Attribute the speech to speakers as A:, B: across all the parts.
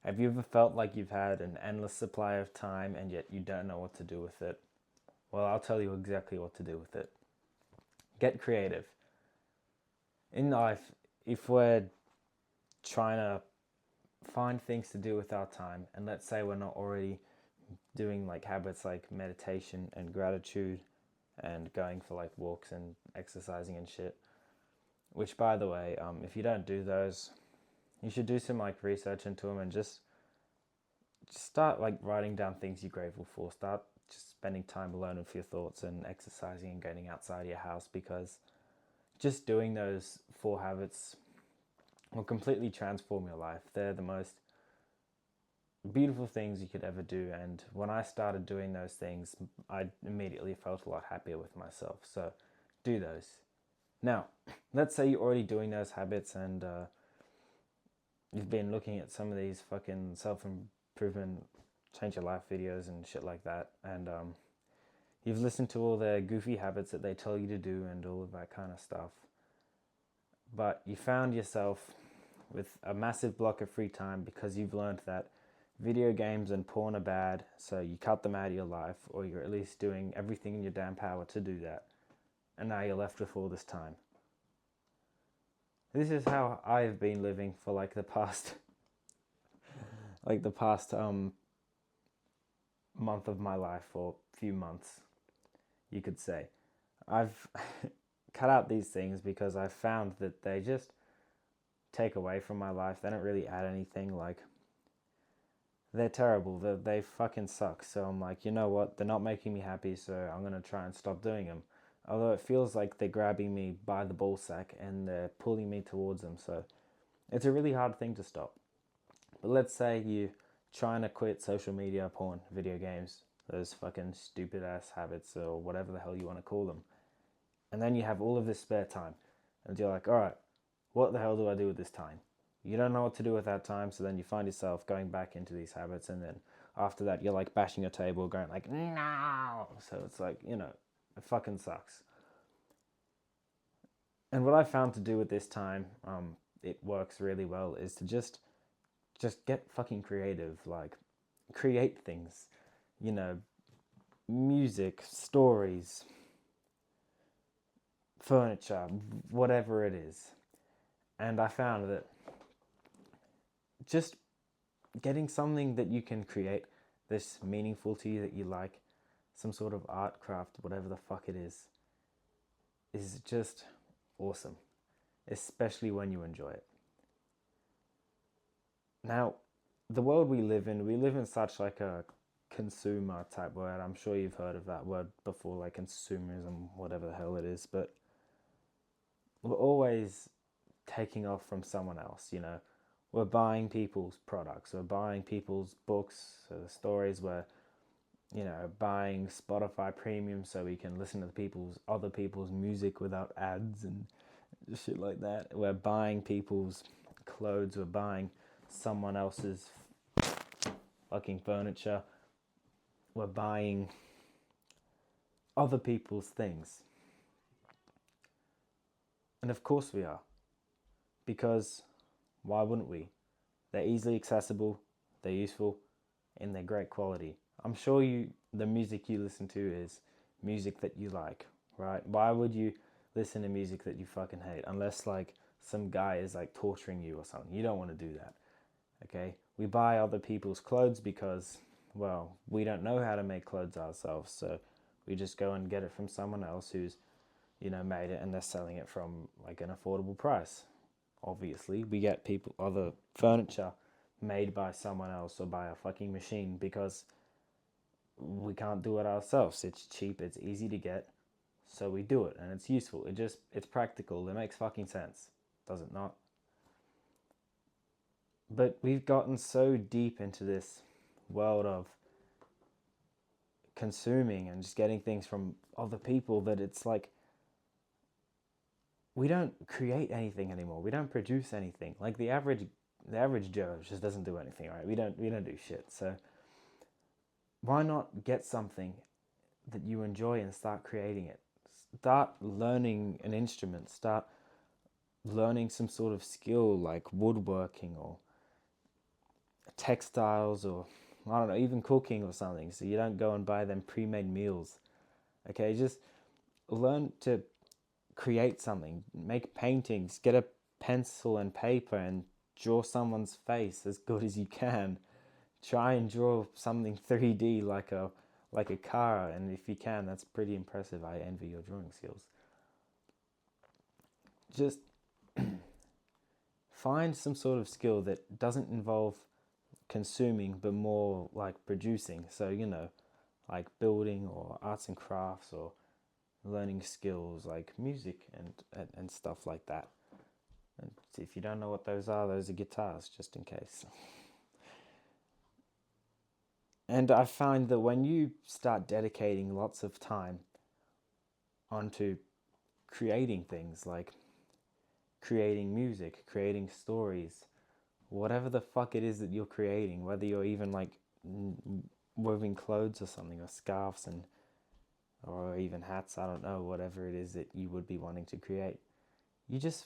A: Have you ever felt like you've had an endless supply of time and yet you don't know what to do with it? Well, I'll tell you exactly what to do with it. Get creative. In life, if we're trying to find things to do with our time, and let's say we're not already doing like habits like meditation and gratitude and going for like walks and exercising and shit, which by the way, if you don't do those, you should do some like research into them and just start like writing down things you're grateful for. Start just spending time alone with your thoughts and exercising and getting outside your house, because just doing those four habits will completely transform your life. They're the most beautiful things you could ever do. And when I started doing those things, I immediately felt a lot happier with myself. So do those. Now, let's say you're already doing those habits and you've been looking at some of these fucking self improvement, change your life videos and shit like that. And you've listened to all the goofy habits that they tell you to do and all of that kind of stuff. But you found yourself with a massive block of free time because you've learned that video games and porn are bad, so you cut them out of your life, or you're at least doing everything in your damn power to do that. And now you're left with all this time. This is how I've been living for like the past month of my life, or few months, you could say. I've cut out these things because I found that they just take away from my life. They don't really add anything. Like, they're terrible. They fucking suck. So I'm like, you know what? They're not making me happy, so I'm gonna try and stop doing them. Although it feels like they're grabbing me by the ball sack and they're pulling me towards them. So it's a really hard thing to stop. But let's say you trying to quit social media, porn, video games, those fucking stupid ass habits or whatever the hell you want to call them. And then you have all of this spare time. And you're like, all right, what the hell do I do with this time? You don't know what to do with that time, so then you find yourself going back into these habits, and then after that, you're like bashing your table, going like, no. So it's like, it fucking sucks. And what I found to do with this time, it works really well, is to just get fucking creative. Like, create things, you know, music, stories, furniture, whatever it is. And I found that just getting something that you can create this meaningful to you, that you like, some sort of art, craft, whatever the fuck it is just awesome, especially when you enjoy it. Now, the world we live in such like a consumer type word. I'm sure you've heard of that word before, like consumerism, whatever the hell it is, but we're always taking off from someone else, We're buying people's products, we're buying people's books, stories, we're buying Spotify Premium so we can listen to other people's music without ads and shit like that. We're buying people's clothes, we're buying someone else's fucking furniture, we're buying other people's things. And of course we are, because why wouldn't we? They're easily accessible, they're useful, and they're great quality. I'm sure the music you listen to is music that you like, right? Why would you listen to music that you fucking hate unless like some guy is like torturing you or something? You don't want to do that. Okay? We buy other people's clothes because, well, we don't know how to make clothes ourselves, so we just go and get it from someone else who's made it, and they're selling it from like an affordable price. Obviously, we get other furniture made by someone else or by a fucking machine because we can't do it ourselves. It's cheap, it's easy to get, so we do it, and it's useful. It's practical. It makes fucking sense, does it not? But we've gotten so deep into this world of consuming and just getting things from other people that it's like we don't create anything anymore. We don't produce anything. Like the average Joe just doesn't do anything, right? We don't do shit. So why not get something that you enjoy and start creating it? Start learning an instrument. Start learning some sort of skill like woodworking, or textiles, or I don't know, even cooking or something. So you don't go and buy them pre-made meals. Okay, just learn to create something, make paintings, get a pencil and paper and draw someone's face as good as you can. Try and draw something 3D like a car, and if you can, that's pretty impressive. I envy your drawing skills. Just find some sort of skill that doesn't involve consuming but more like producing. So, like building or arts and crafts or learning skills like music and stuff like that. And if you don't know what those are guitars, just in case. And I find that when you start dedicating lots of time onto creating things like creating music, creating stories, whatever the fuck it is that you're creating, whether you're even like woven clothes or something, or scarves and or even hats, I don't know, whatever it is that you would be wanting to create. You just,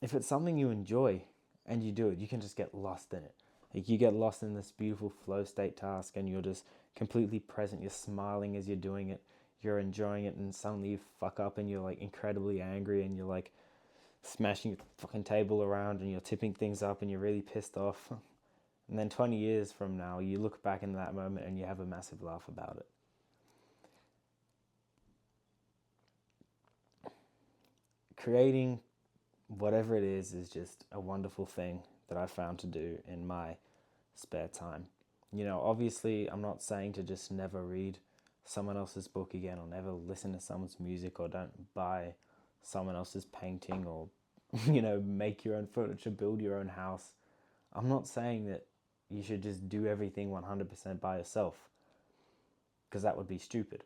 A: if it's something you enjoy and you do it, you can just get lost in it. Like you get lost in this beautiful flow state task and you're just completely present. You're smiling as you're doing it. You're enjoying it, and suddenly you fuck up and you're like incredibly angry and you're like smashing your fucking table around and you're tipping things up and you're really pissed off. And then 20 years from now, you look back in that moment and you have a massive laugh about it. Creating whatever it is just a wonderful thing that I found to do in my spare time. Obviously, I'm not saying to just never read someone else's book again, or never listen to someone's music, or don't buy someone else's painting, or, make your own furniture, build your own house. I'm not saying that you should just do everything 100% by yourself, because that would be stupid.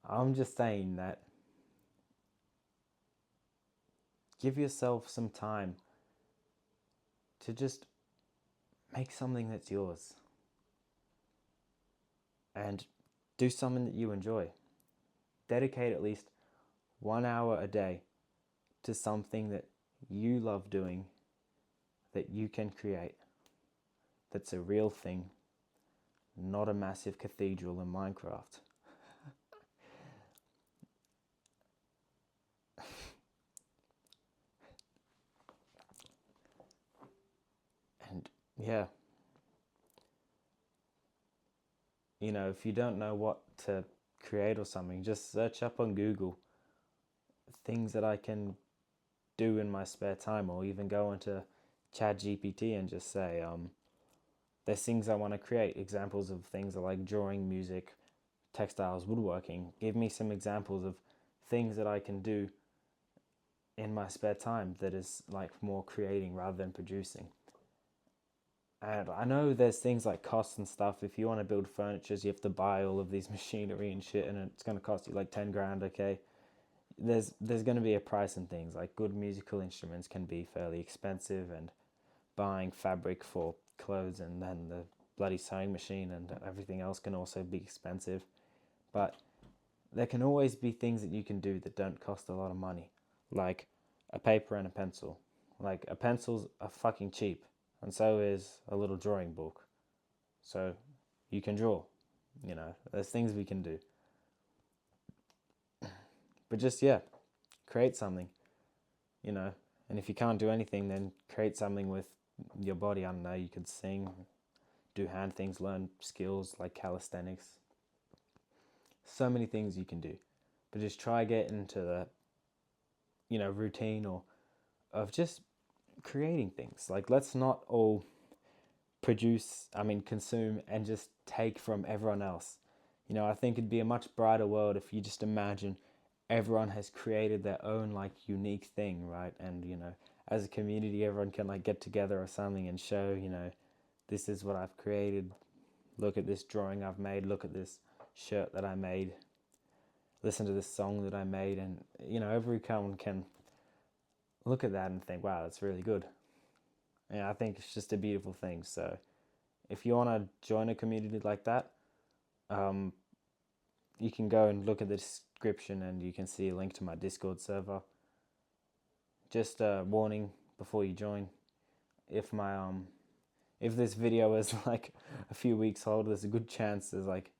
A: I'm just saying that give yourself some time to just make something that's yours and do something that you enjoy. Dedicate at least 1 hour a day to something that you love doing, that you can create, that's a real thing, not a massive cathedral in Minecraft. And yeah, if you don't know what to create or something, just search up on Google things that I can do in my spare time, or even go into ChatGPT and just say, there's things I want to create, examples of things I like drawing, music, textiles, woodworking. Give me some examples of things that I can do in my spare time that is like more creating rather than producing. And I know there's things like costs and stuff. If you want to build furniture, you have to buy all of these machinery and shit, and it's going to cost you like 10 grand, okay? There's going to be a price in things. Like good musical instruments can be fairly expensive, and buying fabric for clothes and then the bloody sewing machine and everything else can also be expensive. But there can always be things that you can do that don't cost a lot of money, like a paper and a pencil. Like a pencil's are fucking cheap, and so is a little drawing book. So you can draw. There's things we can do. But just, yeah, create something, And if you can't do anything, then create something with your body. I don't know, you could sing, do hand things, learn skills like calisthenics. So many things you can do. But just try get into the, routine or of just creating things. Like, let's not all consume and just take from everyone else. I think it'd be a much brighter world if you just imagine everyone has created their own like unique thing, right? And as a community, everyone can like get together or something and show, this is what I've created. Look at this drawing I've made. Look at this shirt that I made. Listen to this song that I made. And everyone can look at that and think, wow, that's really good. And I think it's just a beautiful thing. So if you want to join a community like that, you can go and look at the description and you can see a link to my Discord server. Just a warning before you join, if my if this video is like a few weeks old, there's a good chance there's like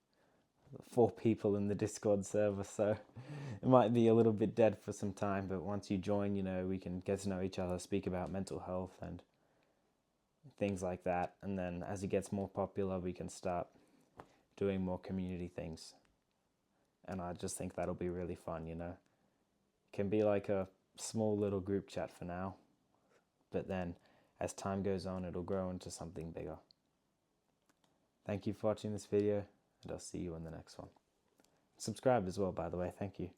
A: 4 people in the Discord server, so it might be a little bit dead for some time, but once you join, you know, we can get to know each other, speak about mental health and things like that, and then as it gets more popular, we can start doing more community things. And I just think that'll be really fun, you know. It can be like a small little group chat for now, but then as time goes on, it'll grow into something bigger. Thank you for watching this video, and I'll see you in the next one. Subscribe as well, by the way. Thank you.